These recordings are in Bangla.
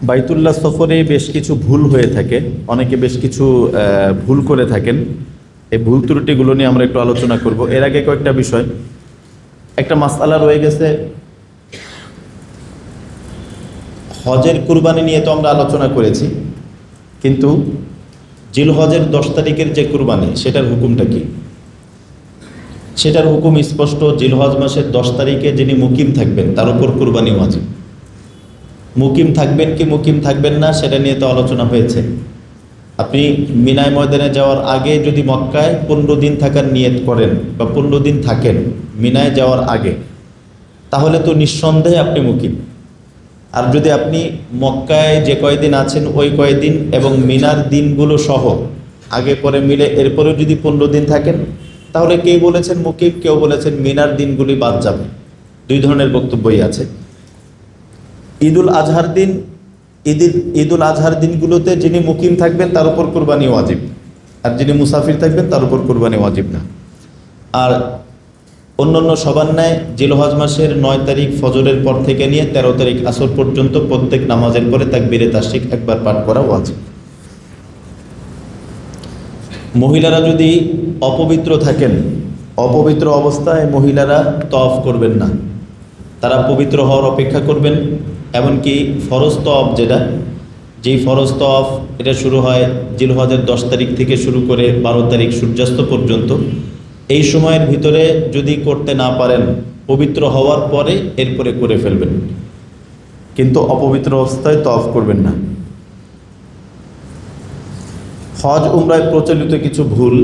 বাইতুল্লাহ সফরে বেশ কিছু ভুল হয়ে থাকে, অনেকে বেশ কিছু ভুল করে থাকেন। এই ভুল ত্রুটিগুলো নিয়ে আমরা একটু আলোচনা করব। এর আগে কয়েকটা বিষয়, একটা মাসআলা রয়ে গেছে, হজের কুরবানি নিয়ে তো আমরা আলোচনা করেছি, কিন্তু জিলহজের 10 তারিখের যে কুরবানি সেটার হুকুমটা কি? সেটার হুকুম স্পষ্ট। জিলহজ মাসের 10 তারিখে যিনি মুকিম থাকবেন তার উপর কুরবানি ওয়াজিব। মুকিম থাকবেন কি মুকিম থাকবেন না সেটা নিয়ে তো আলোচনা হয়েছে। আপনি মিনায় ময়দানে যাওয়ার আগে যদি মক্কায় 15 দিন থাকার নিয়ত করেন বা 15 দিন থাকেন মিনায় যাওয়ার আগে, তাহলে তো নিঃসন্দেহে আপনি মুকিম। আর যদি আপনি মক্কায় যে কয়দিন আছেন ওই কয়দিন এবং মিনার দিনগুলো সহ আগে পরে মিলে এরপরেও যদি 15 দিন থাকেন, তাহলে কেউ বলেছেন মুকিম, কেউ বলেছেন মিনার দিনগুলি বাদ যাবে। দুই ধরনের বক্তব্যই আছে। ঈদুল আজহার দিন, ঈদুল আজহার দিনগুলোতে যিনি মুকিম থাকবেন তার উপর কুরবানি ওয়াজিব, আর যিনি মুসাফির থাকবেন তার উপর কুরবানি ওয়াজিব না। আর অন্যান্য সবার ন্যায় জিলহজ মাসের 9 তারিখ ফজরের পর থেকে নিয়ে 13 তারিখ আসর পর্যন্ত প্রত্যেক নামাজের পরে তাকবীরে তাশরিক একবার পাঠ করা ওয়াজিব। মহিলারা যদি অপবিত্র থাকেন, অপবিত্র অবস্থায় মহিলারা তওয়াফ করবেন না, তারা পবিত্র হওয়ার অপেক্ষা করবেন। এমনকি ফরজ তওয়াফ যেই ফরজ তওয়াফ এটা শুরু হয় জিলহজের 10 তারিখ থেকে শুরু করে 12 তারিখ সূর্যাস্ত পর্যন্ত, এই সময়ের ভিতরে যদি করতে না পারেন পবিত্র হওয়ার পরে এরপরে করে ফেলবেন, কিন্তু অপবিত্র অবস্থায় তওয়াফ করবেন না। হজ উমরায় প্রচলিত কিছু ভুল,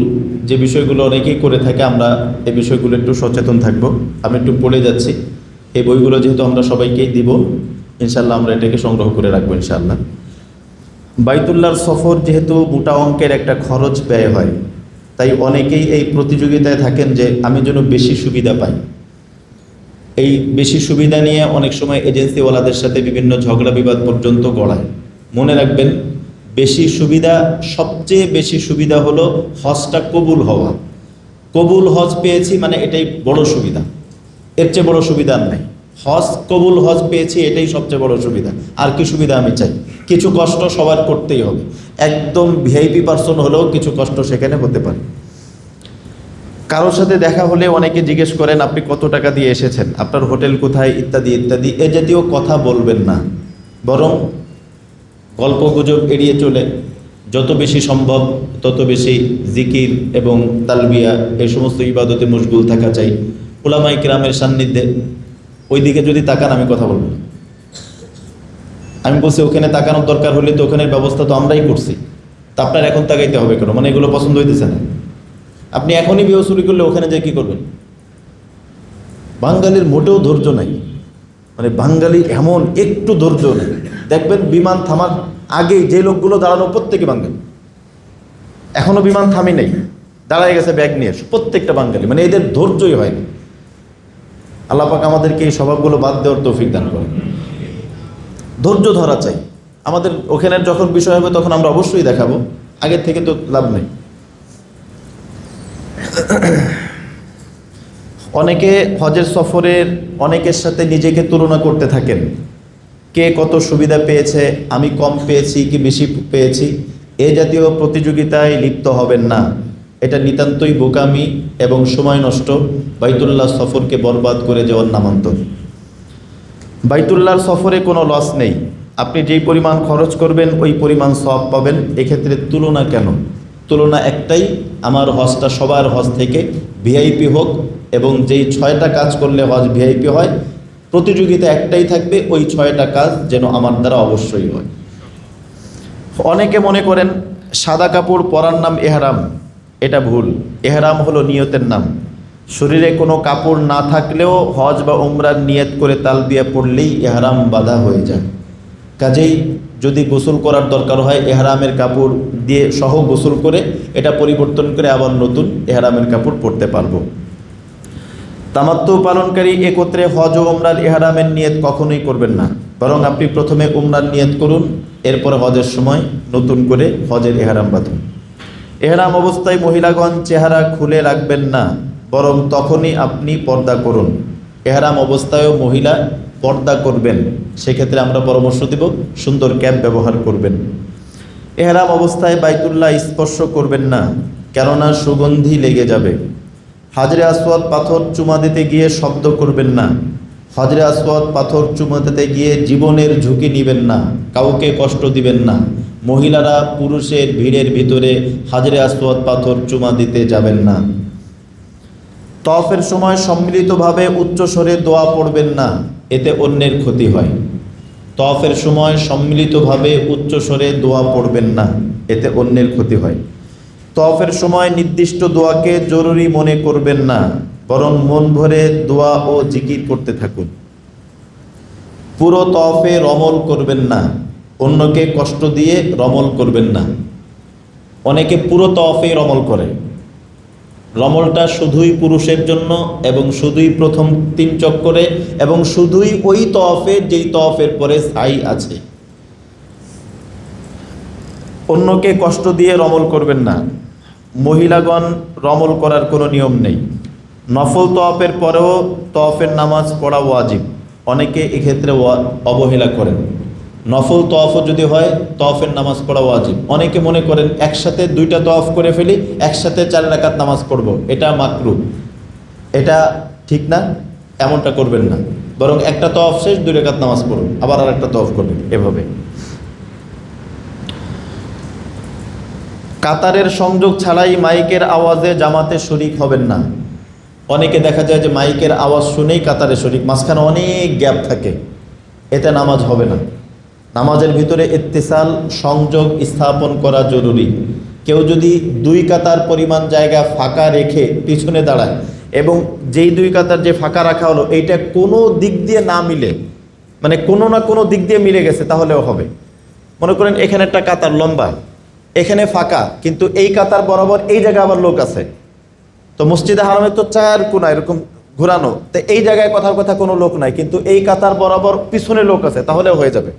যে বিষয়গুলো অনেকেই করে থাকে, আমরা এই বিষয়গুলো একটু সচেতন থাকব। আমি একটু পড়ে যাচ্ছি, এই বইগুলো যেহেতু আমরা সবাইকেই দিব, ইনশাল্লাহ আমরা এটাকে সংগ্রহ করে রাখবো ইনশাল্লাহ। বাইতুল্লাহর সফর যেহেতু মোটা অঙ্কের একটা খরচ ব্যয় হয়, তাই অনেকেই এই প্রতিযোগিতায় থাকেন যে আমি যেন বেশি সুবিধা পাই। এই বেশি সুবিধা নিয়ে অনেক সময় এজেন্সিওয়ালাদের সাথে বিভিন্ন ঝগড়া বিবাদ পর্যন্ত গড়ায়। মনে রাখবেন, বেশি সুবিধা, সবচেয়ে বেশি সুবিধা হলো হজটা কবুল হওয়া। কবুল হজ পেয়েছি মানে এটাই বড় সুবিধা, এর চেয়ে বড় সুবিধা আর নাই। হজ কবুল হজ পেয়েছি, এটাই সবচেয়ে বড় সুবিধা। আর কি সুবিধা আমি চাই? কিছু কষ্ট সবার করতেই হবে, একদম ভিআইপি পার্সন হলেও কিছু কষ্ট সেখানে হতে পারে। কারোর সাথে দেখা হলে অনেকে জিজ্ঞেস করেন আপনি কত টাকা দিয়ে এসেছেন, আপনার হোটেল কোথায়, ইত্যাদি ইত্যাদি। এ জাতীয় কথা বলবেন না, বরং গল্প গুজব এড়িয়ে চলে যত বেশি সম্ভব তত বেশি জিকির এবং তালবিয়া এই সমস্ত ইবাদতে মশগুল থাকা চাই। উলামায়ে কিরামের সান্নিধ্যে ওই দিকে যদি তাকান, আমি কথা বলবো না। আমি বলছি ওখানে তাকানোর দরকার হলে তো ওখানের ব্যবস্থা তো আমরাই করছি, তা আপনার এখন তাকাইতে হবে কেন? মানে এগুলো পছন্দ হইতেছে না? আপনি এখনই বিয়ে শুরু করলে ওখানে যে কি করবেন? বাঙালির মোটেও ধৈর্য নাই, মানে বাঙালি এমন একটু ধৈর্য নেই। দেখবেন বিমান থামার আগেই যে লোকগুলো দাঁড়ানো প্রত্যেকে বাঙালি, এখনো বিমান থামি নেই, দাঁড়ায় গেছে ব্যাগ নিয়ে, প্রত্যেকটা বাঙালি। মানে এদের ধৈর্যই হয়নি। আল্লাহ পাক আমাদেরকে এই স্বভাবগুলো বাদ দেওয়ার তৌফিক দান করেন। ধৈর্য ধরা চাই। আমাদের ওখানের যখন বিষয় হবে তখন আমরা অবশ্যই দেখাবো, আগের থেকে তো লাভ নেই। অনেকে হজের সফরের অনেকের সাথে নিজেকে তুলনা করতে থাকেন, কে কত সুবিধা পেয়েছে, আমি কম পেয়েছি কি বেশি পেয়েছি। এ জাতীয় প্রতিযোগিতায় লিপ্ত হবেন না, এটা নিতান্তই বোকামি এবং সময় নষ্ট, বাইতুল্লাহ সফরকে বরবাদ করে যাওয়ার নামান্তর। বাইতুল্লাহর সফরে কোনো লস নেই, আপনি যেই পরিমাণ খরচ করবেন ওই পরিমাণ সওয়াব পাবেন। এক্ষেত্রে তুলনা কেন? তুলনা একটাই, আমার হজটা সবার হজ থেকে ভিআইপি হোক, এবং যেই 6টা কাজ করলে হজ ভিআইপি হয়, প্রতিযোগিতা একটাই থাকবে, ওই 6টা কাজ যেন আমার দ্বারা অবশ্যই হয়। অনেকে মনে করেন সাদা কাপড় পরার নাম এহরাম, এটা ভুল। এহরাম হলো নিয়তের নাম। শরীরে কোনো কাপড় না থাকলেও হজ বা উমরার নিয়ত করে তালবিয়া পড়লেই এহরাম বাঁধা হয়ে যায়। কাজেই যদি গোসল করার দরকার হয়, এহরামের কাপড় দিয়ে সহ গোসল করে এটা পরিবর্তন করে আবার নতুন এহরামের কাপড় পরতে পারবো। তামাত্তু পালনকারী একত্রে হজ ও উমরার এহরামের নিয়ত কখনোই করবেন না, বরং আপনি প্রথমে উমরার নিয়ত করুন, এরপরে হজের সময় নতুন করে হজের এহরাম বাঁধুন। এহরাম অবস্থায় মহিলাগণ চেহারা খুলে রাখবেন না, বরং তখনই আপনি পর্দা করুন। এহরাম অবস্থায়ও মহিলা পর্দা করবেন, সেক্ষেত্রে আমরা পরামর্শ দেব সুন্দর ক্যাপ ব্যবহার করবেন। এহরাম অবস্থায় বাইতুল্লাহ স্পর্শ করবেন না, কেননা সুগন্ধি লেগে যাবে। হাজরে আসওয়াদ পাথর চুমা দিতে গিয়ে শব্দ করবেন না। হাজরে আসওয়াদ পাথর চুমা দিতে গিয়ে জীবনের ঝুঁকি নেবেন না, কাউকে কষ্ট দিবেন না। মহিলারা পুরুষের ভিড়ের ভিতরে হাজরে আসওয়াদ পাথর চুমা দিতে যাবেন না। তওয়াফের সময় সম্মিলিতভাবে উচ্চস্বরে দোয়া পড়বেন না, এতে অন্যের ক্ষতি হয়। তওয়াফের সময় সম্মিলিতভাবে উচ্চস্বরে দোয়া পড়বেন না, এতে অন্যের ক্ষতি হয়। তওয়াফের সময় নির্দিষ্ট দোয়াকে জরুরি মনে করবেন না, বরং মন ভরে দোয়া ও জিকির করতে থাকুন। পুরো তওয়াফে রমল করবেন না, অন্যকে কষ্ট দিয়ে রমল করবেন না। অনেকে পুরো তওয়াফে রমল করে। রমলটা শুধুই পুরুষের জন্য এবং শুধুই প্রথম 3 চক্করে এবং শুধুই ওই তওয়াফে যেই তওয়াফের পরে সাই আছে। অন্যকে কষ্ট দিয়ে রমল করবেন না। মহিলাগণ রমল করার কোনো নিয়ম নেই। নফল তওয়াফের পরেও তওয়াফের নামাজ পড়া ওয়াজিব, অনেকে এক্ষেত্রে অবহেলা করেন। নফল তওয়াফও যদি হয় তওয়াফের নামাজ পড়া ওয়াজিব। অনেকে মনে করেন একসাথে 2টা তওয়াফ করে ফেলি, একসাথে 4 রাকাত নামাজ পড়ব, এটা মাকরুহ, এটা ঠিক না, এমনটা করবেন না। বরং একটা তওয়াফ শেষ 2 রাকাত নামাজ পড়ুন, আবার আরেকটা তওয়াফ করবেন, এভাবে। কাতারের সংযোগ ছাড়াই মাইকের আওয়াজে জামাতে শরিক হবেন না। অনেকে দেখা যায় যে মাইকের আওয়াজ শুনেই কাতারে শরিক, মাঝখানে অনেক গ্যাপ থাকে, এতে নামাজ হবে না। নামাজের ভিতরে ইত্তিসাল সংযোগ স্থাপন করা জরুরি। কেউ যদি 2 কাতার পরিমাণ জায়গা ফাঁকা রেখে পিছনে দাঁড়ায় এবং যেই 2 কাতার যে ফাঁকা রাখা হলো এইটা কোনো দিক দিয়ে না মিলে, মানে কোনো না কোনো দিক দিয়ে মিলে গেছে, তাহলেও হবে। মনে করেন এখানে একটা কাতার লম্বা, এখানে ফাঁকা, কিন্তু এই কাতার বরাবর এই জায়গায় আবার লোক আছে। তো মসজিদে হারামে তো 4 কোণা এরকম ঘোরানো, তো এই জায়গায় কথার কথা কোনো লোক নাই, কিন্তু এই কাতার বরাবর পিছনে লোক আছে, তাহলেও হয়ে যাবে।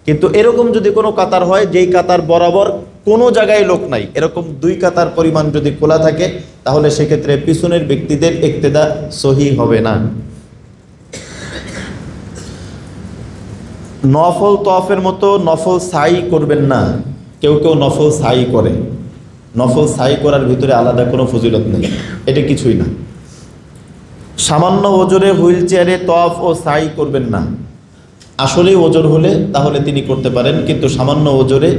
কিন্তু এরকম যদি কোনো কাতার হয় যেই কাতার বরাবর কোনো জায়গায় লোক নাই, এরকম 2 কাতার পরিমাণ যদি খোলা থাকে, তাহলে সেক্ষেত্রে পিছনের ব্যক্তিদের ইক্তেদা সহি হবে না। নফল তওয়াফের মতো নফল সাই করবেন না। কেউ কেউ নফল সাই করে, নফল সাই করার ভিতরে আলাদা কোনো ফজিলত নেই, এটা কিছুই না। সামান্য ওজরে হুইল চেয়ারে তওয়াফ ও সাই করবেন না। আসলেই ওজর হলে তাহলে তিনি করতে পারেন, কিন্তু সামান্য ওজরে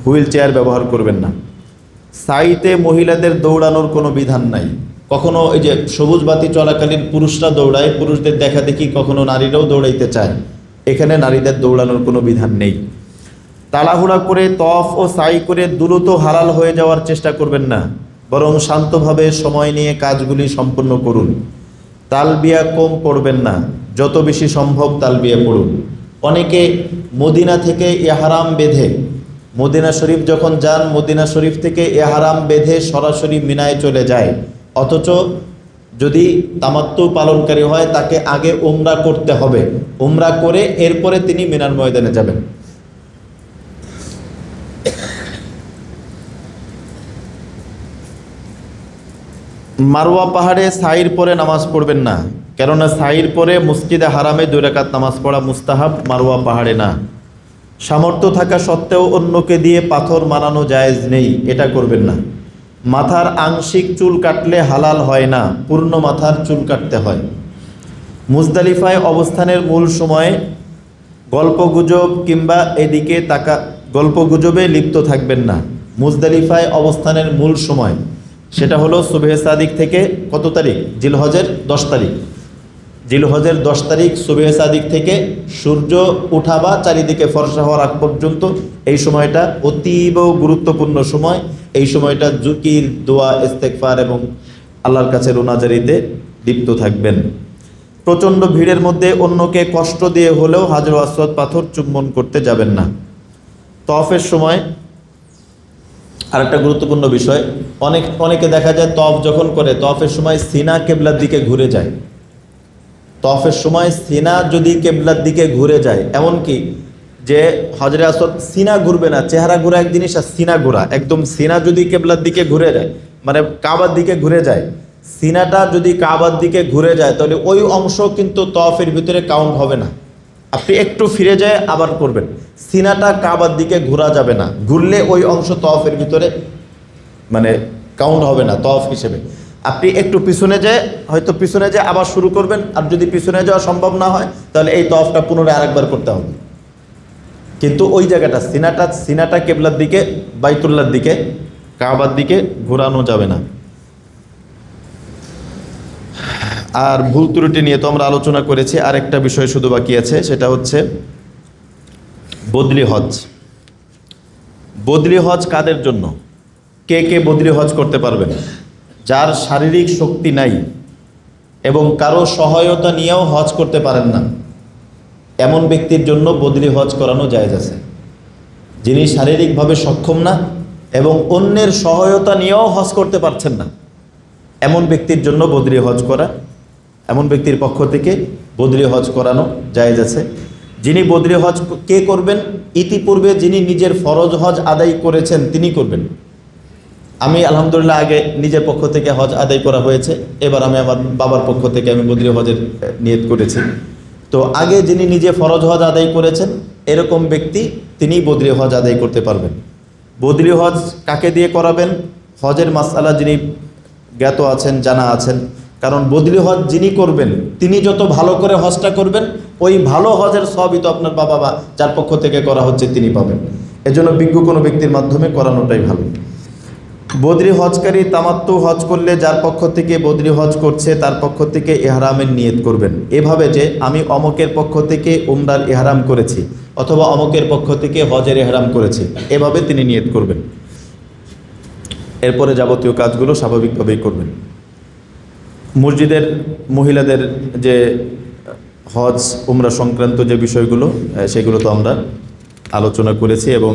হুইল চেয়ার ব্যবহার করবেন না। সাইতে মহিলাদের দৌড়ানোর কোনো বিধান নাই। কখনো এই যে সবুজ বাতি চলাকালীন পুরুষরা দৌড়ায়, পুরুষদের দেখা দেখি কখনো নারীরাও দৌড়াইতে চায়, এখানে নারীদের দৌড়ানোর কোনো বিধান নেই। তাড়াহুড়া করে তওয়াফ ও সাই করে দ্রুত হালাল হয়ে যাওয়ার চেষ্টা করবেন না, বরং শান্তভাবে সময় নিয়ে কাজগুলি সম্পন্ন করুন। তালবিয়া কম পড়বেন না, যত বেশি সম্ভব তালবিয়া পড়ুন। অনেকে মদিনা থেকে ইহরাম বেঁধে, মদিনা শরীফ যখন যান মদিনা শরীফ থেকে ইহরাম বেঁধে সরাসরি মিনায় চলে যায়, অথচ যদি তামাত্তু পালনকারী হয় তাকে আগে উমরা করতে হবে, উমরা করে এরপরে তিনি মিনার ময়দানে যাবেন। মারওয়া পাহাড়ে সাইর পরে নামাজ পড়বেন না, কেননা সাইর পরে মসজিদে হারামে 2 রাকাত নামাজ পড়া মুস্তাহাব, মারওয়া পাহাড়ে না। সামর্থ্য থাকা সত্ত্বেও অন্যকে দিয়ে পাথর মানানো জায়েজ নেই, এটা করবেন না। মাথার আংশিক চুল কাটলে হালাল হয় না, পূর্ণ মাথার চুল কাটতে হয়। মুজদালিফায় অবস্থানের মূল সময়ে গল্পগুজব কিংবা এদিকে গল্পগুজবে লিপ্ত থাকবেন না। মুজদালিফায় অবস্থানের মূল সময় সেটা হলো সুবহে সাদিক থেকে কত তারিখ? জিলহজের 10 তারিখ। জিলহজের 10 তারিখ সুবহে সাদিক থেকে সূর্য উঠা বা চারিদিকে ফর্সা হওয়ার আগ পর্যন্ত এই সময়টা অতীব গুরুত্বপূর্ণ সময়। এই সময়টা জিকির, দোয়া, ইস্তেগফার এবং আল্লাহর কাছে রোনাজারিতে লিপ্ত থাকবেন। প্রচণ্ড ভিড়ের মধ্যে অন্যকে কষ্ট দিয়ে হলেও হাজর আসওয়াদ পাথর চুম্বন করতে যাবেন না। তওয়াফের সময় আরেকটা গুরুত্বপূর্ণ বিষয়, অনেকে দেখা যায় তওয়াফ যখন করে তওয়াফের সময় সিনা কেবলার দিকে ঘুরে যায়। তওয়াফের সময় সিনা যদি কেবলার দিকে ঘুরে যায়, এমনকি যে হজরে আসওয়াদ সিনা ঘুরবে না, চেহারা ঘোরা এক জিনিস আর সিনা ঘোরা, একদম সিনা যদি কেবলার দিকে ঘুরে যায় মানে কাবার দিকে ঘুরে যায়, সিনাটা যদি কাবার দিকে ঘুরে যায় তাহলে ওই অংশ কিন্তু তওয়াফের ভিতরে কাউন্ট হবে না। আপনি একটু ফিরে যায় আবার করবেন, সিনাটা কাবার দিকে ঘোরা যাবে না, ঘুরলে ওই অংশ তওয়াফের ভিতরে মানে কাউন্ট হবে না তওয়াফ হিসেবে। আপনি একটু পিছনে যায়, হয়তো পিছনে যায় আবার শুরু করবেন, আর যদি পিছনে যাওয়া সম্ভব না হয় তাহলে এই তওয়াফটা পুনরায় আরেকবার করতে হবে। কিন্তু ওই জায়গাটা সিনাটা কেবলার দিকে, বাইতুল্লাহর দিকে, কাবার দিকে ঘোরানো যাবে না। আর ভুল ত্রুটি নিয়ে তো আমরা আলোচনা করেছি, আর একটা বিষয় শুধু বাকি আছে, সেটা হচ্ছে বদলি হজ। বদলি হজ কাদের জন্য? কে কে বদলি হজ করতে পারবেন? যার শারীরিক শক্তি নাই এবং কারো সহায়তা নিয়েও হজ করতে পারেন না, এমন ব্যক্তির জন্য বদলি হজ করানো জায়েজ আছে। যিনি শারীরিকভাবে সক্ষম না এবং অন্যের সহায়তা নিয়েও হজ করতে পারছেন না, এমন ব্যক্তির জন্য বদলি হজ করা, এমন ব্যক্তির পক্ষ থেকে বদলি হজ করানো জায়েজ আছে। যিনি বদলি হজ কে করবেন? ইতিপূর্বে যিনি নিজের ফরজ হজ আদায় করেছেন তিনি করবেন। আমি আলহামদুলিল্লাহ আগে নিজের পক্ষ থেকে হজ আদায় করা হয়েছে, এবার আমি আমার বাবার পক্ষ থেকে আমি বদলি হজের নিয়ত করেছি। তো আগে যিনি নিজে ফরজ হজ আদায় করেছেন এরকম ব্যক্তি তিনি বদলি হজ আদায় করতে পারবেন। বদলি হজ কাকে দিয়ে করাবেন? হজের মাসআলা যিনি জ্ঞাত আছেন, জানা আছেন। কারণ বদলি হজ যিনি করবেন তিনি যত ভালো করে হজটা করবেন, ওই ভালো হজের সবই তো আপনার বাবা বা যার পক্ষ থেকে করা হচ্ছে তিনি পাবেন। এজন্য বিজ্ঞ কোনো ব্যক্তির মাধ্যমে করানোটাই ভালো। বদরি হজকারী তামাত্তু হজ করলে যার পক্ষ থেকে বদরি হজ করছে তার পক্ষ থেকে ইহরামের নিয়ত করবেন, এভাবে যে আমি অমকের পক্ষ থেকে উমরার ইহরাম করেছি অথবা অমকের পক্ষ থেকে হজের ইহরাম করেছি, এভাবে তিনি নিয়ত করবেন। এরপরে যাবতীয় কাজগুলো স্বাভাবিকভাবেই করবেন। মসজিদের মহিলাদের যে হজ উমরা সংক্রান্ত যে বিষয়গুলো সেগুলো তো আমরা আলোচনা করেছি এবং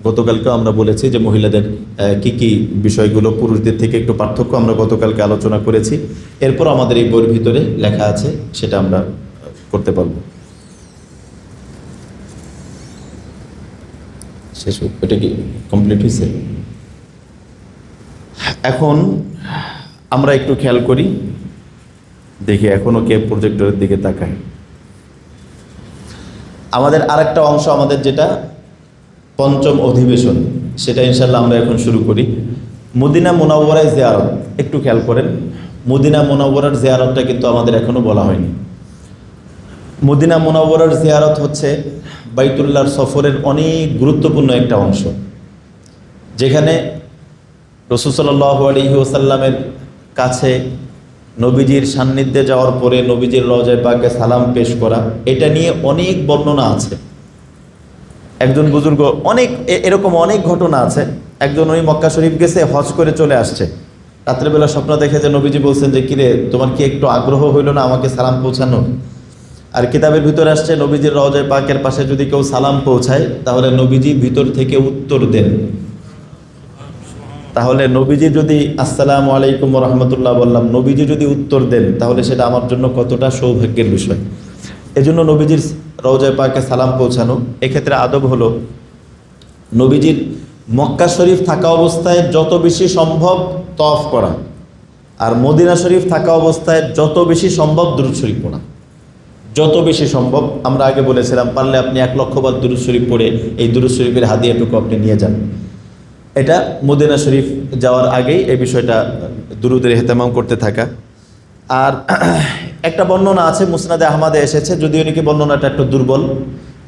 গতকালকেও আমরা বলেছি যে মহিলাদের কি কি বিষয়গুলো পুরুষদের থেকে একটু পার্থক্য আমরা গতকালকে আলোচনা করেছি। এরপর আমাদের এই বইয়ের ভিতরে লেখা আছে, সেটা আমরা করতে পারব। শেষ, এটা কি কমপ্লিট হয়েছে? এখন আমরা একটু খেয়াল করি, দেখি এখনো কে প্রজেক্টরের দিকে তাকায়। আমাদের আরেকটা অংশ, আমাদের যেটা পঞ্চম অধিবেশন, সেটা ইনশাল্লাহ আমরা এখন শুরু করি। মদিনা মুনাওয়ারায় জিয়ারত, একটু খেয়াল করেন, মদিনা মুনাওয়ারার জিয়ারতটা কিন্তু আমাদের এখনো বলা হয়নি। মদিনা মুনাওয়ারার জিয়ারত হচ্ছে বাইতুল্লাহর সফরের অনেক গুরুত্বপূর্ণ একটা অংশ, যেখানে রাসূল সাল্লাল্লাহু আলাইহি ওয়াসাল্লামের কাছে নবীজির সান্নিধ্যে যাওয়ার পরে নবীজির রওজায়ে পাকে সালাম পেশ করা, এটা নিয়ে অনেক বর্ণনা আছে। একজন বুজুর্গ এরকম অনেক ঘটনা আছে। একজন ওই মক্কা শরীফ গেছে, হজ করে চলে আসছে, রাত্রেবেলা স্বপ্ন দেখে যে নবীজি বলছেন যে কিরে তোমার কি একটু আগ্রহ হইল না আমাকে সালাম পৌঁছানো? আর কিতাবের ভিতরে আসছে নবীজির রওজায়ে পাকের পাশে যদি কেউ সালাম পৌঁছায় তাহলে নবীজি ভিতর থেকে উত্তর দেন। তাহলে নবীজি যদি আসসালামু আলাইকুম ওয়া রাহমাতুল্লাহ বললাম, নবীজি যদি উত্তর দেন তাহলে সেটা আমার জন্য কতটা সৌভাগ্যের বিষয়। এজন্য নবীজির রওজায়ে পাকে সালাম পৌঁছানো, এক্ষেত্রে আদব হলো নবীজির মক্কা শরীফ থাকা অবস্থায় যত বেশি সম্ভব তওয়াফ করা, আর মদিনা শরীফ থাকা অবস্থায় যত বেশি সম্ভব দুরূদ শরীফ পড়া, যত বেশি সম্ভব। আমরা আগে বলেছিলাম পারলে আপনি 1 লক্ষ বার দুরূদ শরীফ পড়ে এই দুরূদ শরীফের হাদিয়াটুকু আপনি নিয়ে যান। এটা মদিনা শরীফ যাওয়ার আগেই এই বিষয়টা দুরুদের ইহতেমাম করতে থাকা। আর একটা বর্ণনা আছে, মুসনাদে আহমদে এসেছে, যদিও নাকি বর্ণনাটা একটু দুর্বল।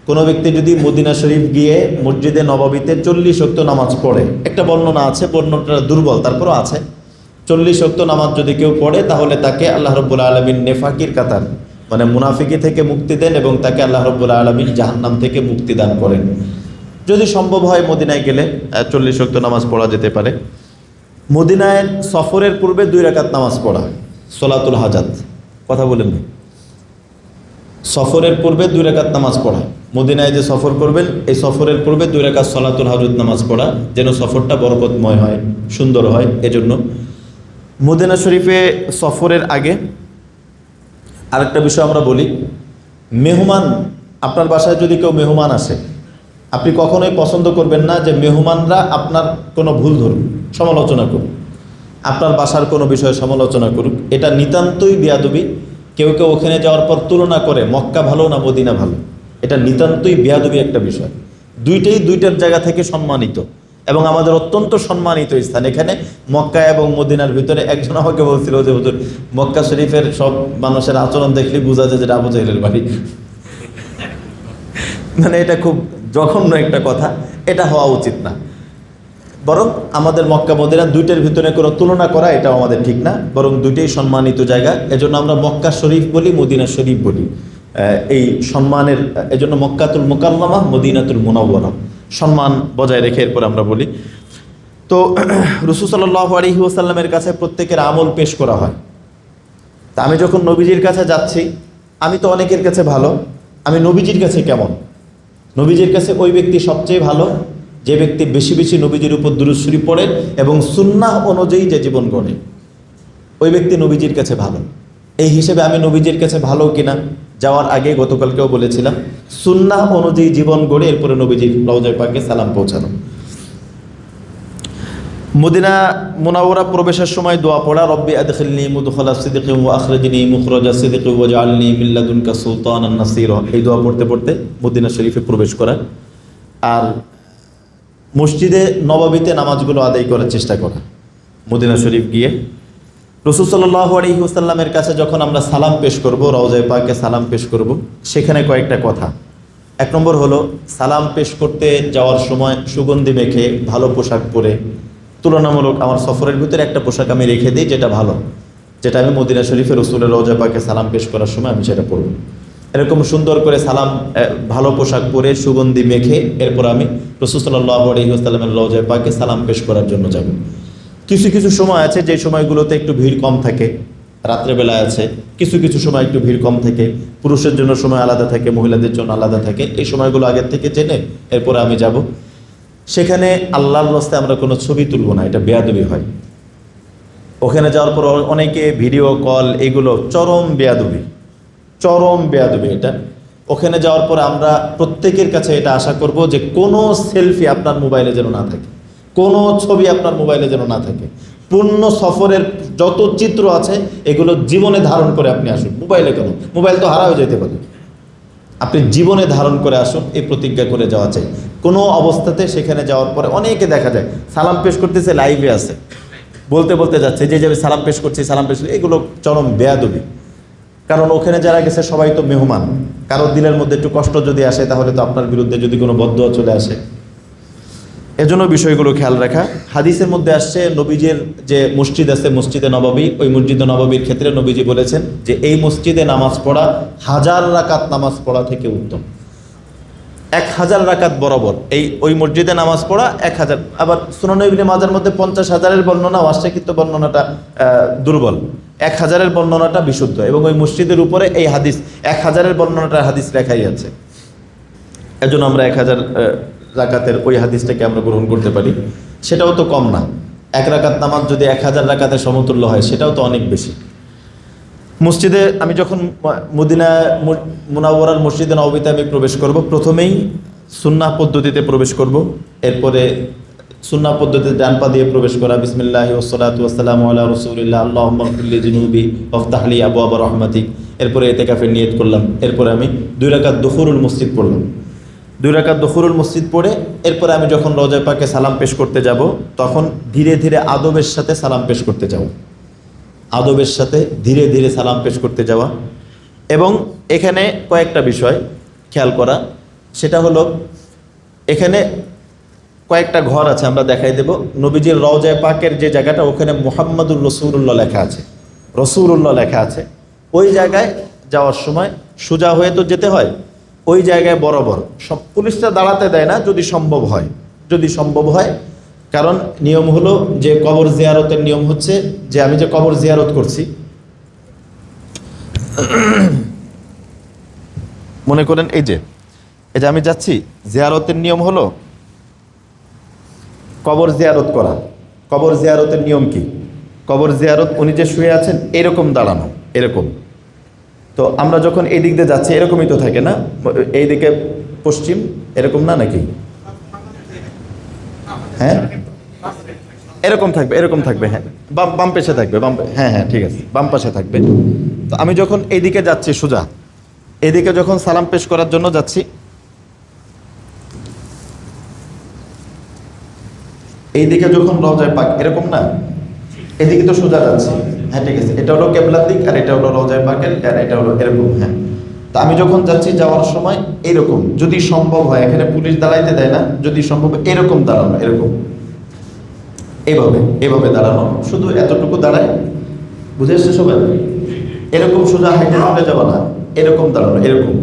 কোনো ব্যক্তি যদি মদিনা শরীফ গিয়ে মসজিদে নববীতে 40 ওয়াক্ত নামাজ পড়ে, একটা বর্ণনা আছে, বর্ণনাটা দুর্বল, তারপরও আছে, 40 ওয়াক্ত নামাজ যদি কেউ পড়ে তাহলে তাকে আল্লাহ রাব্বুল আলামিন নেফাকির কাতার মানে মুনাফিকি থেকে মুক্তি দেন এবং তাকে আল্লাহ রাব্বুল আলামিন জাহান্নাম থেকে মুক্তি দান করেন। যদি সম্ভব হয় মদিনায় গেলে 40 ওয়াক্ত নামাজ পড়া যেতে পারে। মদিনায় সফরের পূর্বে 2 রাকাত নামাজ পড়া, সলাতুল হাজাত, কথা বলেন না, সফরের পূর্বে 2 রাকাত নামাজ পড়া। মদিনায় যে সফর করবেন এই সফরের পূর্বে 2 রাকাত সলাতুল হাজাত নামাজ পড়া, যেন সফরটা বরকতময় হয়, সুন্দর হয়। এজন্য মদিনা শরীফে সফরের আগে আরেকটা বিষয় আমরা বলি, মেহমান, আপনার বাসায় যদি কেউ মেহমান আসে, আপনি কখনোই পছন্দ করবেন না যে মেহমানরা আপনার কোনো ভুল ধরুন, সমালোচনা করুন। আপনার বাসার কোনো বিষয়ে সমালোচনা করুক, এটা নিতান্তই বেয়াদবি। কেউ কেউ ওখানে যাওয়ার পর তুলনা করে মক্কা ভালো না মদিনা ভালো, এটা নিতান্তই বেয়াদবি একটা বিষয়। দুইটাই দুইটার জায়গা থেকে সম্মানিত এবং আমাদের অত্যন্ত সম্মানিত স্থান। এখানে মক্কা এবং মদিনার ভিতরে একজন আমাকে বলছিল যে হুজুর, মক্কা শরীফের সব মানুষের আচরণ দেখলে বোঝা যায় যেটা আবু জাহেলের বাড়ি। মানে এটা খুব জঘন্য একটা কথা, এটা হওয়া উচিত না। বরং আমাদের মক্কা মদিনা দুইটার ভিতরে কোনো তুলনা করা এটাও আমাদের ঠিক না, বরং দুইটাই সম্মানিত জায়গা। এজন্য আমরা মক্কা শরীফ বলি, মদিনা শরীফ বলি। এই সম্মানের এজন্য মক্কাতুল মুকাররমা, মদিনাতুল মুনাওয়ারা, সম্মান বজায় রেখে এরপর আমরা বলি। তো রাসূল সাল্লাল্লাহু আলাইহি ওয়াসাল্লামের কাছে প্রত্যেকের আমল পেশ করা হয়। তা আমি যখন নবীজির কাছে যাচ্ছি, আমি তো অনেকের কাছে ভালো, আমি নবীজির কাছে কেমন? নবীজির কাছে ওই ব্যক্তি সবচেয়ে ভালো যে ব্যক্তি বেশি বেশি নবীজির উপর দুরূদ শরীফ পড়ে এবং সুন্নাহ অনুযায়ী যে জীবন গড়ে, ওই ব্যক্তি নবীজির কাছে ভালো। এই হিসেবে আমি নবীজির কাছে ভালো কিনা যাওয়ার আগে গতকালকেও বলেছিলাম, সুন্নাহ অনুযায়ী জীবন গড়ে এরপরে নবীজির রওজায়ে পাকে সালাম পৌঁছানো। মদিনা মুনাওয়ারা প্রবেশের সময় দোয়া পড়া, রব্বি আদখিলনি মুদখালা সিদকিন ওয়া আখরিজনি মুখরাজা সিদকিন ওয়াজআলনি মিন লাদুনকা সুলতানান নাসীরা, এই দোয়া পড়তে পড়তে মদিনা শরীফে প্রবেশ করা। আর মসজিদে নববীতে নামাজগুলো আদায় করার চেষ্টা করা। মদিনা শরীফ গিয়ে রাসূল সাল্লাল্লাহু আলাইহি ওয়াসাল্লামের কাছে যখন আমরা সালাম পেশ করব, রওজায়ে পাকে সালাম পেশ করব, সেখানে কয়েকটা কথা। এক নম্বর হলো, সালাম পেশ করতে যাওয়ার সময় সুগন্ধি মেখে ভালো পোশাক পরে, তুলনামূলক আমার সফরের ভিতরে একটা পোশাক আমি রেখে দিই যেটা ভালো, যেটা আমি মদিনা শরীফে রাসূলের রওজায়ে পাকে সালাম পেশ করার সময় আমি সেটা পরব। এরকম সুন্দর করে সালাম, ভালো পোশাক পরে সুগন্ধি মেখে এরপর আমি রাসূল সাল্লাল্লাহু আলাইহি ওয়াসাল্লামের রওজায়ে পাকে সালাম পেশ করার জন্য যাব। কিছু কিছু সময় আছে যে সময়গুলোতে একটু ভিড় কম থাকে, রাত্রেবেলায় আছে, কিছু কিছু সময় একটু ভিড় কম থাকে, পুরুষের জন্য সময় আলাদা থাকে, মহিলাদের জন্য আলাদা থাকে। এই সময়গুলো আগের থেকে জেনে এরপরে আমি যাব। সেখানে আল্লাহর রাস্তায় আমরা কোনো ছবি তুলব না, এটা বেয়াদবি হয়। ওখানে যাওয়ার পর অনেকে ভিডিও কল, এগুলো চরম বেয়াদবি, চরম বেয়াদবি এটা। ওখানে যাওয়ার পর আমরা প্রত্যেকের কাছে এটা আশা করব যে কোনো সেলফি আপনার মোবাইলে যেন না থাকে, কোনো ছবি আপনার মোবাইলে যেন না থাকে। পূর্ণ সফরের যত চিত্র আছে এগুলো জীবনে ধারণ করে আপনি আসুন। মোবাইলে কেন? মোবাইল তো হারা হয়ে যেতে পারে। আপনি জীবনে ধারণ করে আসুন, এই প্রতিজ্ঞা করে যাওয়া চাই। কোনো অবস্থাতে সেখানে যাওয়ার পরে অনেকে দেখা যায় সালাম পেশ করতেছে, লাইভে আছে, বলতে বলতে যাচ্ছে যে যাবে সালাম পেশ করছি, সালাম পেশ, এগুলো চরম বেয়াদবি। কারণ ওখানে যারা গেছে সবাই তো মেহমান, কারোর দিলের মধ্যে একটু কষ্ট যদি আসে তাহলে তো আপনার বিরুদ্ধে যদি কোনো বদদোয়া চলে আসে, এজন্য বিষয়গুলো খেয়াল রাখা। হাদিসের মধ্যে আসছে নবীজির যে মসজিদ আছে মসজিদে নববী, ওই মসজিদে নববীর ক্ষেত্রে নবীজি বলেছেন যে এই মসজিদে নামাজ পড়া 1000 রাকাত নামাজ পড়া থেকে উত্তম। 1000 রাকাত বরাবর ওই মসজিদে নামাজ পড়া 1000। আবার সুনান ইবনে মাজার মধ্যে 50,000-এর বর্ণনা আসছে, কিন্তু বর্ণনাটা দুর্বল। 1000-এর বর্ণনাটা বিশুদ্ধ এবং ওই মসজিদের উপরে এই হাদিস 1000-এর বর্ণনাটার হাদিস লেখাই আছে। এজন্য আমরা 1000 রাকাতের ওই হাদিসটাকে আমরা গ্রহণ করতে পারি। সেটাও তো কম না, 1 রাকাত নামাজ যদি 1000 রাকাতের সমতুল্য হয় সেটাও তো অনেক বেশি। মসজিদে আমি যখন মদিনা মুনাওয়ারার মসজিদে নববীতে আমি প্রবেশ করব, প্রথমেই সুন্নাহ পদ্ধতিতে প্রবেশ করব। এরপরে সুন্নাহ পদ্ধতিতে ডান পা দিয়ে প্রবেশ করা, বিসমিল্লাহি ওয়াসসালাতু ওয়াসসালামু আলা রাসূলিল্লাহ, আল্লাহুম্মা ইগফিরলি যুনুবি ওয়াফতাহ লি আবওয়াবা রাহমাতিক। এরপরে ইতিকাফের নিয়ত করলাম। এরপরে আমি 2 রাকাত দুখুরুল মসজিদ পড়লাম। 2 রাকাত দুখুরুল মসজিদ পড়ে এরপরে আমি যখন রওজায়ে পাকে সালাম পেশ করতে যাব, তখন ধীরে ধীরে আদবের সাথে সালাম পেশ করতে যাব, আদবের সাথে ধীরে ধীরে সালাম পেশ করতে যাওয়া। এবং এখানে কয়েকটা বিষয় খেয়াল করা, সেটা হলো এখানে কয়েকটা ঘর আছে, আমরা দেখাই দেব। নবীজির রওজায়ে পাকের যে জায়গাটা, ওখানে মুহাম্মাদুর রাসূলুল্লাহ লেখা আছে, রাসূলুল্লাহ লেখা আছে। ওই জায়গায় যাওয়ার সময় সোজা হয়ে তো যেতে হয়, ওই জায়গায় বরাবর সব পুলিশরা দাঁড়াতে দেয় না, যদি সম্ভব হয়, যদি সম্ভব হয়। কারণ নিয়ম হলো যে কবর জিয়ারতের নিয়ম হচ্ছে যে আমি যে কবর জিয়ারত করছি, মনে করেন এই যে আমি যাচ্ছি, জিয়ারতের নিয়ম হলো কবর জিয়ারত করা। কবর জিয়ারতের নিয়ম কি? কবর জিয়ারত উনি যে শুয়ে আছেন এরকম দাঁড়ানো, এরকম। তো আমরা যখন এই দিক দিয়ে যাচ্ছি এরকমই তো থাকে না, এই দিকে পশ্চিম এরকম না নাকি? হ্যাঁ, এরকম থাকবে, এরকম থাকবে, হ্যাঁ বাম বাম পেশে থাকবে, হ্যাঁ হ্যাঁ ঠিক আছে, বাম পাশে থাকবে। তো আমি যখন এইদিকে যাচ্ছি সোজা, এদিকে যখন সালাম পেশ করার জন্য যাচ্ছি, এইদিকে যখন রওজায়ে পাক এরকম না, এদিকে তো সোজা যাচ্ছে, হ্যাঁ ঠিক আছে, এটা হলো কেবলার দিক আর এটা হলো রওজায়ে পাকের, আর এটা হলো এরকম, হ্যাঁ। তা আমি যখন যাচ্ছি যাওয়ার সময় এরকম যদি সম্ভব হয়, এখানে পুলিশ দাঁড়াইতে দেয় না, যদি সম্ভব এরকম দাঁড়ানো, এরকম এভাবে এভাবে দাঁড়ানো, শুধু এতটুকু দাঁড়ায়, বুঝে এসছে সবাই? এরকম সোজা হাইটে চলে যাওয়া না, এরকম দাঁড়ানো, এরকম।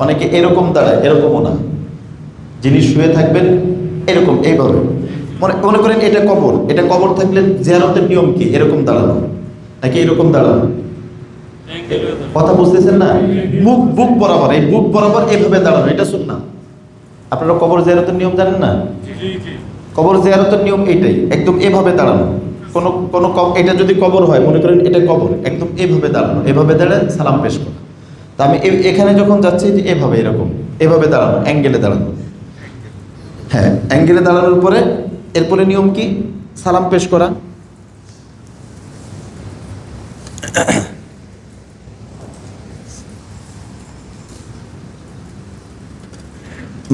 অনেকে এরকম দাঁড়ায়, এরকমও না, যিনি শুয়ে থাকবেন এরকম এইভাবে, মনে মনে করেন এটা কবর, এটা কবর থাকলে জিয়ারতের নিয়ম কি এরকম দাঁড়ানো নাকি এরকম দাঁড়ানো? কথা বুঝতেছেন না? মুখ বুক বরাবর, এই বুক বরাবর এইভাবে দাঁড়ানো, এটা সুন্নাহ। আপনারা কবর জিয়ারতের নিয়ম জানেন না? কবর জিয়ারতের নিয়ম এইটাই, একদম এভাবে দাঁড়ানো। কোন কোন এটা যদি কবর হয়, মনে করেন এটা কবর, একদম এভাবে দাঁড়ানো, এভাবে দাঁড়ায় সালাম পেশ করা। তা আমি এখানে যখন যাচ্ছি যে এভাবে, এরকম এভাবে দাঁড়ানো, অ্যাঙ্গেলে দাঁড়ানো, হ্যাঁ অ্যাঙ্গেলে দাঁড়ানোর পরে এরপরে নিয়ম কি? সালাম পেশ করা।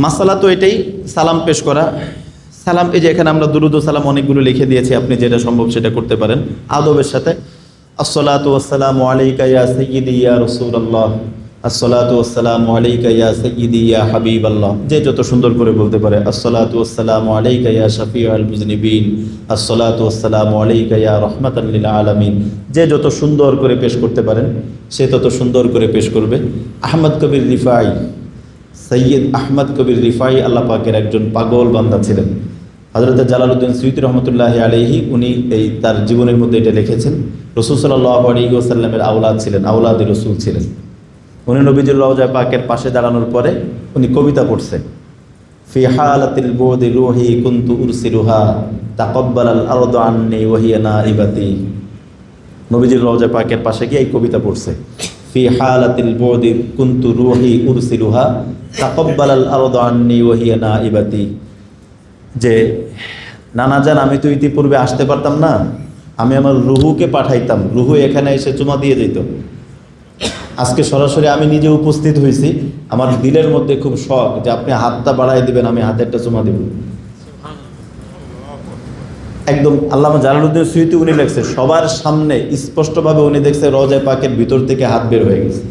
মাসালা তো এটাই, সালাম পেশ করা। সালাম, এই যে এখানে আমরা দুরুদ ও সালাম অনেকগুলো লিখে দিয়েছি, আপনি যেটা সম্ভব সেটা করতে পারেন আদবের সাথে। আসসালাতু ওয়াসসালামু আলাইকা ইয়া সাইয়্যিদি ইয়া রাসূলুল্লাহ, আসসালাতু ওয়াসসালামু আলাইকা ইয়া সাইয়্যিদি ইয়া হাবিবাল্লাহ, যে যত সুন্দর করে বলতে পারে। আসসালাতু ওয়াসসালামু আলাইকা ইয়া শাফিউল মুযনিবিন, আসসালাতু ওয়াসসালামু আলাইকা ইয়া রাহমাতাল লিল আলামিন, যে যত সুন্দর করে পেশ করতে পারেন সে তত সুন্দর করে পেশ করবে। আহমদ কবির রিফাই, সৈয়দ আহমদ কবির রিফাই আল্লাহ পাকের একজন পাগল বান্দা ছিলেন। হযরত জালালউদ্দিন সুয়ুতী রহমতুল্লাহি আলাইহি, উনি এই তার জীবনের মধ্যে এটা লিখেছেন। রাসূল সাল্লাল্লাহু আলাইহি ওয়াসাল্লামের আওলাদ ছিলেন, আওলাদে রাসূল ছিলেন। উনি নবীজির রওজায়ে পাকের পাশে দাঁড়ানোর পরে উনি কবিতা পড়ছেন। ফি হালাতিল বুদি রূহি কুনতু উরসিলুহা তাকাব্বালাল আরদু আন্নী ওয়া হিয়া নাইবাতি। নবীজির রওজায়ে পাকের পাশে গিয়ে এই কবিতা পড়ছে, ফি হালাতিল বুদি কুনতু রূহি উরসিলুহা তাকাব্বালাল আরদু আন্নী ওয়া হিয়া নাইবাতি, যে নানা জান আমি তো ইতিপূর্বে আসতে পারতাম না, আমি আমার রুহুকে পাঠাইতাম, রুহু এখানে এসে চুমা দিয়ে যেত। আজকে সরাসরি আমি নিজে উপস্থিত হয়েছি, আমার দিলের মধ্যে খুব শখ যে আপনি হাতটা বাড়াই দিবেন, আমি হাতে একটা চুমা দিব। একদম আল্লামা জালালউদ্দিন সুয়ুতী উনি লেখছে, সবার সামনে স্পষ্টভাবে উনি দেখছে রওজায়ে পাকের ভিতর থেকে হাত বের হয়ে গেছে,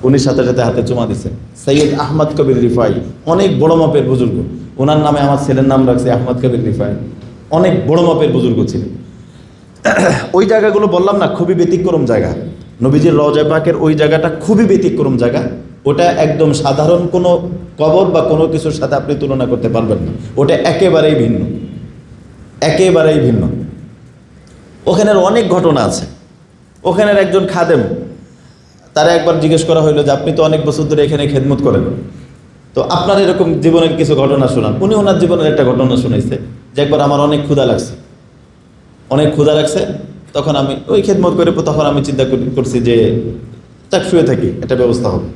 উনি সাথে সাথে হাতে চুমা দিচ্ছেন। সৈয়দ আহমদ কবির রিফাই অনেক বড় মাপের বুজুর্গ, ওনার নামে আমার ছেলের নাম রাখছে আহমদ কবির রিফাই, অনেক বড় মাপের বুজুর্গ ছিলেন। ওই জায়গাগুলো বললাম না, খুবই ব্যতিক্রম জায়গা। নবীজির রওজায়ে পাকের ওই জায়গাটা খুবই ব্যতিক্রম জায়গা, ওটা একদম সাধারণ কোনো কবর বা কোনো কিছুর সাথে আপনি তুলনা করতে পারবেন না, ওটা একেবারেই ভিন্ন, একেবারেই ভিন্ন। ওখানের অনেক ঘটনা আছে। ওখানের একজন খাদেম, তারা একবার জিজ্ঞেস করা হইলো যে আপনি তো অনেক বছর ধরে এখানে খেদমত করেন, তো আপনার এরকম জীবনের কিছু ঘটনা শোনান। উনি ওনার জীবনের একটা ঘটনা শুনাইছে যে একবার আমার অনেক ক্ষুধা লাগছে, অনেক ক্ষুধা লাগছে, তখন আমি ওই খেদমত করে, তখন আমি চিন্তা করছি যে চাক শুয়ে থাকি, একটা ব্যবস্থা হবে।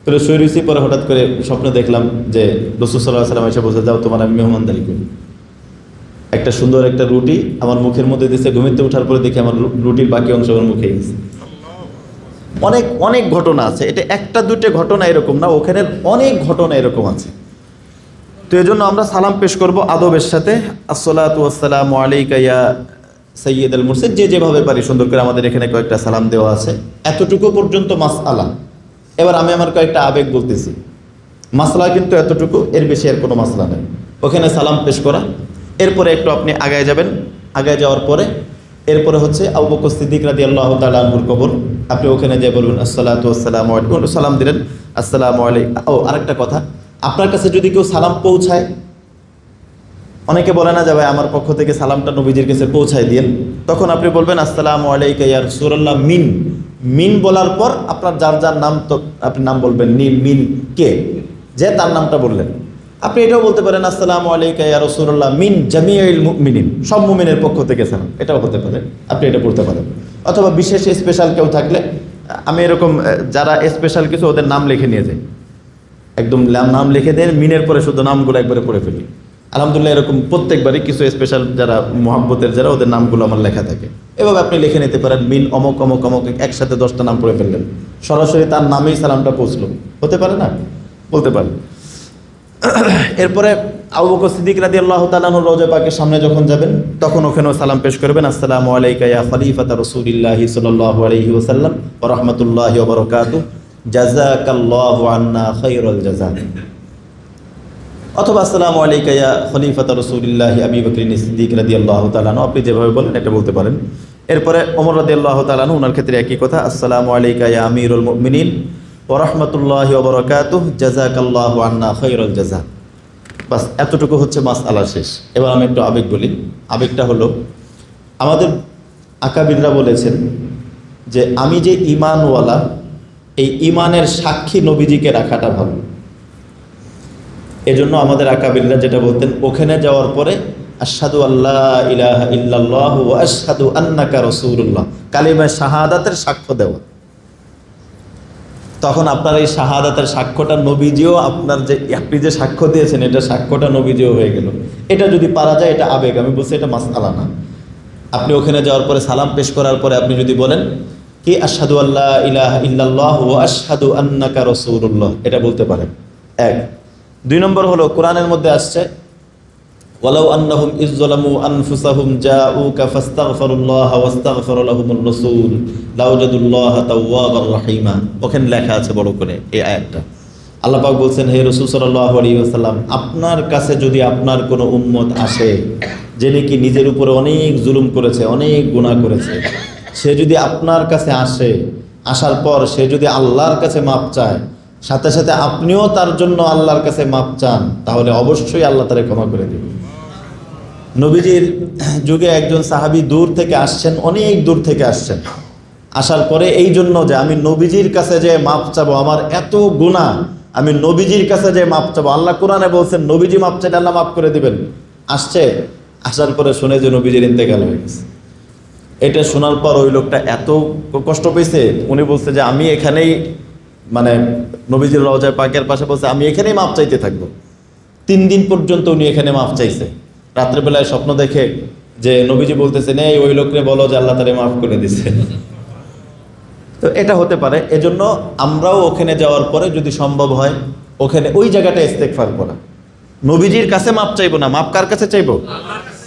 পরে শুয়ে রয়েছি, পরে হঠাৎ করে স্বপ্নে দেখলাম যে রাসূল সাল্লাল্লাহু আলাইহি ওয়াসাল্লাম এসে বলছে, যাও তোমার আমি মেহমানদারি করি। একটা সুন্দর একটা রুটি আমার মুখের মধ্যে দিয়েছে, ঘুমিতে ওঠার পরে দেখি আমার রুটির বাকি অংশ আমার মুখে গেছে। অনেক অনেক ঘটনা আছে, এটা একটা দুটো ঘটনা এরকম না, ওখানের অনেক ঘটনা এরকম আছে। তো এই জন্য আমরা সালাম পেশ করব আদবের সাথে। আসসালাতু ওয়াসসালামু আলাইকা ইয়া সাইয়্যিদুল মুরসালিন, যে যেভাবে পারি সুন্দর করে, আমাদের এখানে কয়েকটা সালাম দেওয়া আছে, এতটুকু পর্যন্ত মাসআলা। এবার আমি আমার কয়েকটা আবেগ বলতেছি, মাসলা কিন্তু এতটুকু, এর বেশি আর কোনো মাসলা নেই। ওখানে সালাম পেশ করা, এরপরে একটু আপনি আগায় যাবেন, আগায় যাওয়ার পরে এরপরে হচ্ছে আবু বকর সিদ্দিক রাদিয়াল্লাহু তাআলা আনহুর কবর। আপনি ওখানে যে বলবেন আসসালাতু ওয়াসসালামু আলাইকুম, সালাম দিলেন আসসালামু আলাইকুম। ও আরেকটা কথা, আপনার কাছে যদি কেউ সালাম পৌঁছায়, অনেকে বলে না যে ভাই আমার পক্ষ থেকে সালামটা নবীজির কাছে পৌঁছায় দিয়েন, তখন আপনি বলবেন আসসালামু আলাইকা ইয়া রাসূলুল্লাহ মিন। মিন বলার পর আপনার যার যার নাম, তো আপনি নাম বলবেন, মিন কে, যে তার নামটা বললেন। আপনি এটাও বলতে পারেন আসসালামু আলাইকা ইয়া রাসূলুল্লাহ মিন জামিউল মুমিনিন, সব মুমিনের পক্ষ থেকে সালাম, এটাও হতে পারে, আপনি এটা বলতে পারেন। অথবা বিশেষ স্পেশাল কেউ থাকলে, আমি এরকম যারা স্পেশাল কিছু ওদের নাম লিখে নিয়ে যাই, একদম নাম লিখে দেন, মিনের পরে শুধু নামগুলো একবারে পড়ে ফেলি। আলহামদুলিল্লাহ এরকম প্রত্যেকবারই কিছু স্পেশাল যারা মহাব্বতের যারা ওদের নামগুলো আমার লেখা থাকে। এভাবে আপনি লিখে নিতে পারেন মিন অমক অমক অমক, একসাথে 10টা নাম পড়ে ফেললেন, সরাসরি তার নামেই সালামটা পৌঁছলো, হতে পারে না? বলতে পারে। এরপরে আবু বকর সিদ্দিক রাদিয়াল্লাহু তাআলা আনহু রওজা পাকের সামনে যখন যাবেন তখন ওখানেও সালাম পেশ করবেন, আসসালামু আলাইকা ইয়া খলিফাতা রাসূলিল্লাহি সাল্লাল্লাহু আলাইহি ওয়াসাল্লাম ওয়া রাহমাতুল্লাহি ওয়া বারাকাতুহু জাযাকাল্লাহু আন্না খায়রাল জাযা। অথবা আসসালামু আলাইকা ইয়া খলিফাতা রাসূলিল্লাহি আবী বকর সিদ্দিক রাদিয়াল্লাহু তাআলা আনহু, আপনি যেভাবে বলেন এটা বলতে পারেন। এরপরে ওমর রাদিয়াল্লাহু তাআলা আনহু, ওনার ক্ষেত্রে একই কথা, আসসালামু আলাইকা ইয়া আমিরুল মুমিনিন ওয়া রাহমাতুল্লাহি ওয়া বারাকাতুহু জাযাকাল্লাহু আন্না খায়রাল জাযা। বাস এতটুকু হচ্ছে মাসআলা শেষ। এবার আমি একটু আবেগ বলি। আবেগটা হলো, আমাদের আকাবিররা বলেছেন যে আমি যে ঈমানওয়ালা, এই ঈমানের সাক্ষী নবীজিকে রাখাটা ভালো। এজন্য আমাদের আকাবিররা যেটা বলতেন, ওখানে যাওয়ার পরে আশহাদু আল্লা ইলাহা ইল্লাল্লাহু ওয়া আশহাদু আন্নাকা রাসূলুল্লাহ, কালিমায়ে শাহাদাতের সাক্ষ্য দেওয়া। তখন আপনার এই শাহাদাতের সাক্ষ্যটা নবীজিও, আপনার যে আপনি যে সাক্ষ্য দিয়েছেন এটা সাক্ষ্যটা নবীজিও হয়ে গেল। এটা যদি পারা যায় এটা আবেগ। আমি বলছি এটা মাসআলা না। আপনি ওখানে যাওয়ার পরে সালাম পেশ করার পরে আপনি যদি বলেন কি আশহাদু আল্লা ইলাহা ইল্লাল্লাহু ওয়া আশহাদু আন্নাকা রাসূলুল্লাহ, এটা বলতে পারেন। এক। 2 নম্বর হলো কোরআনের মধ্যে আসছে ওয়ালাউ আন্নাহুম ইয যালামু আনফুসাহুম জাউকা ফাস্তাগফিরুল্লাহা ওয়াস্তাগফারা লাহুমুর রাসূল লাওজাদুল্লাহা তাওয়াবার রাহিমা। ওখানে লেখা আছে বড় করে এই আয়াতটা। আল্লাহ পাক বলছেন, হে রাসূল সাল্লাল্লাহু আলাইহি ওয়াসাল্লাম, আপনার কাছে যদি আপনার কোনো উম্মত আসে যে নাকি নিজের উপরে অনেক জুলুম করেছে, অনেক গুনাহ করেছে, সে যদি আপনার কাছে আসে, আসার পর সে যদি আল্লাহর কাছে মাপ চায়, সাথে সাথে আপনিও তার জন্য আল্লাহর কাছে মাপ চান, তাহলে অবশ্যই আল্লাহ তারে ক্ষমা করে দেবে। নবীজির যুগে একজন সাহাবী দূর থেকে আসছেন, অনেক দূর থেকে আসছেন। আসার পরে এই জন্য যে আমি নবীজির কাছে যে মাপ চাবো, আমার এত গুনাহ, আমি নবীজির কাছে যে মাপ চাবো, আল্লাহ কোরআনে বলছেন নবীজি মাপ চাইলে আল্লাহ মাফ করে দিবেন। আসছে, আসার পরে শুনে যে নবীজির ইন্তেকাল হয়ে গেছে। এটা শোনার পর ওই লোকটা এত কষ্ট পেয়েছে, উনি বলছে যে আমি এখানেই, মানে নবীজির রওজা পাকের পাশে বলছে আমি এখানেই মাপ চাইতে থাকবো। 3 দিন পর্যন্ত উনি এখানে মাপ চাইছে। রাত্রেবেলায় স্বপ্ন দেখে যে নবীজি বলতেছেন এই ওই লোককে বলো যে আল্লাহ তারে মাফ করে দিছে। তো এটা হতে পারে। এজন্য আমরাও ওখানে যাওয়ার পরে যদি সম্ভব হয় ওখানে ওই জায়গাটা ইস্তেগফার করা, নবীজির কাছে মাপ চাইবো না, মাপ কার কাছে চাইবো?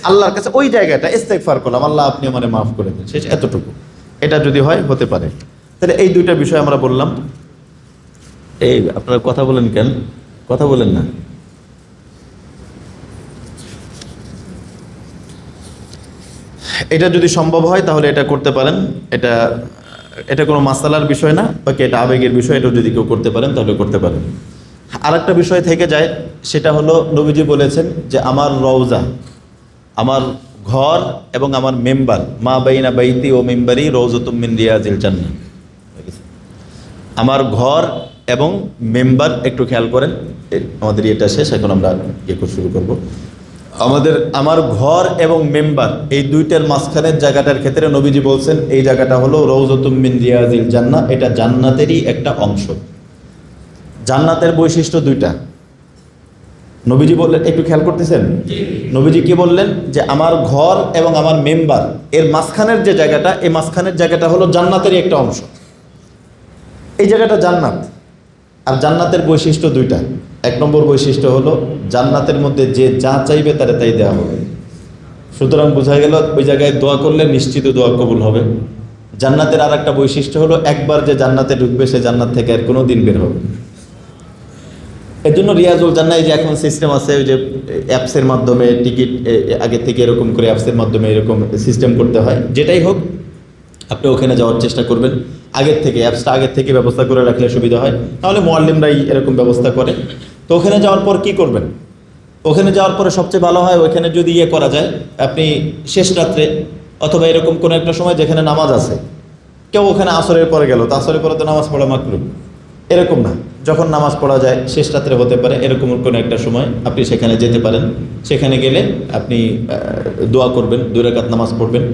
আল্লাহর কাছে। ওই জায়গাটা ইস্তেগফার করলাম, আল্লাহ আপনি আমারে মাফ করে দিন, শেষ, এতটুকু। এটা যদি হয় হতে পারে। তাহলে এই 2টা বিষয় আমরা বললাম। এই আপনারা কথা বলেন কেন? কথা বলেন না। এটা যদি সম্ভব হয় তাহলে এটা করতে পারেন। এটা কোনো মাসালার বিষয় না, বাকি এটা আবেগের বিষয়। এটা যদি কেউ করতে পারেন তাহলে করতে পারেন। আরেকটা বিষয় থেকে যায়, সেটা হলো নবীজি বলেছেন যে আমার রওজা, আমার ঘর এবং আমার মেম্বার, মা বাইনা বাইতি ও মেম্বারি রওজাতুম মিন রিয়াজিল জান্নাহ। আমার ঘর এবং মেম্বার, একটু খেয়াল করেন, আমাদের এটা শেষ, এখন আমরা শুরু করব। আমার ঘর এবং মেম্বার, এই 2টার মাঝখানের জায়গাটার ক্ষেত্রে নবীজি বলছেন এই জায়গাটা হলো রওজাতুম মিন রিয়াজিল জান্নাহ। এটা জান্নাতেরই একটা অংশ। জান্নাতের বৈশিষ্ট্য 2টা নবীজি বললেন, একটু খেয়াল করতেছেন? নবীজি কি বললেন? যে আমার ঘর এবং আমার মেম্বার, এর মাঝখানের যে জায়গাটা, এই মাঝখানের জায়গাটা হলো জান্নাতেরই একটা অংশ। এই জায়গাটা জান্নাত। আর জান্নাতের বৈশিষ্ট্য 2টা। 1 নম্বর বৈশিষ্ট্য হলো জান্নাতের মধ্যে যে যা চাইবে তারে তাই দেওয়া হবে। সুতরাং বোঝা গেল ওই জায়গায় দোয়া করলে নিশ্চিত দোয়া কবুল হবে। জান্নাতের আর একটা বৈশিষ্ট্য হলো একবার যে জান্নাতে ঢুকবে সে জান্নাত থেকে আর কোনো দিন বের হবে। এর জন্য রিয়াজুল জান্নাহ যে এখন সিস্টেম আছে, ওই যে অ্যাপসের মাধ্যমে টিকিট আগে থেকে এরকম করে অ্যাপসের মাধ্যমে এরকম সিস্টেম করতে হয়। যেটাই হোক আপনি ওখানে যাওয়ার চেষ্টা করবেন আগের থেকে, অ্যাপসটা আগের থেকে ব্যবস্থা করে রাখলে সুবিধা হয়। তাহলে মুআল্লিমরাই এরকম ব্যবস্থা করে। তো ওখানে যাওয়ার পর কি করবেন? ওখানে যাওয়ার পরে সবচেয়ে ভালো হয় ওইখানে যদি করা যায়, আপনি শেষ রাত্রে অথবা এরকম কোনো একটা সময় যেখানে নামাজ আছে, কেউ ওখানে আসরের পরে গেল, তো আসরের পরে তো নামাজ পড়া মাকরুহ, এরকম না, যখন নামাজ পড়া যায় শেষ রাত্রে হতে পারে, এরকম কোনো একটা সময় আপনি সেখানে যেতে পারেন। সেখানে গেলে আপনি দোয়া করবেন, 2 রাকাত নামাজ পড়বেন।